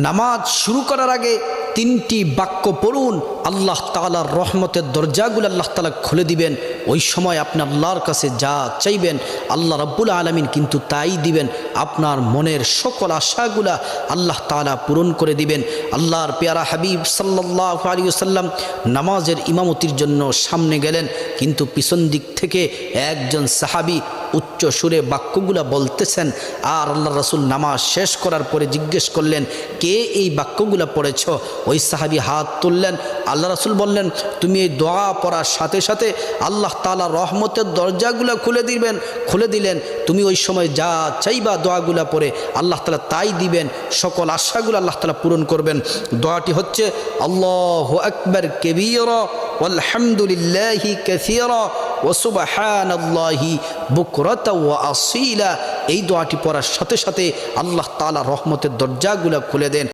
নামাজ শুরু করার আগে তিনটি বাক্য পড়ুন, আল্লাহ তাআলার রহমতের দরজাগুলো আল্লাহ তাআলা খুলে দিবেন। ওই সময় আপনি আল্লাহর কাছে যা চাইবেন আল্লাহ রাব্বুল আলামিন কিন্তু তাই দিবেন। আপনার মনের সকল আশাগুলা আল্লাহ তাআলা পূরণ করে দিবেন। আল্লাহর পেয়ারা হাবিব সাল্লাল্লাহু আলাইহি ওয়াসাল্লাম নামাজের ইমামতির জন্য সামনে গেলেন, কিন্তু পিছন দিক থেকে একজন সাহাবী উচ্চ সুরে বাক্যগুলা বলতেছেন। আর আল্লাহ রাসূল নামাজ শেষ করার পরে জিজ্ঞেস করলেন, কে এই বাক্যগুলা পড়েছ? ওই সাহাবী হাত তুললেন। আল্লাহ রাসূল বললেন, তুমি এই দোয়া পড়ার সাথে সাথে আল্লাহ তাআলা রহমতের দরজাগুলা খুলে দিলেন। তুমি ওই সময় যা চাইবা দোয়াগুলা পড়ে আল্লাহ তাআলা তাই দিবেন, সকল আশাগুলো আল্লাহ তাআলা পূরণ করবেন। দোয়াটি হচ্ছে আল্লাহু আকবার কাবীরা ওয়ালহামদুলিল্লাহি কাসীরা ওয়া সুবহানাল্লাহি বুকরাতা ওয়া আসীলা। এই দোয়াটি পড়ার সাথে সাথে আল্লাহ তাআলা রহমতের দরজাগুলা খুলে দেন।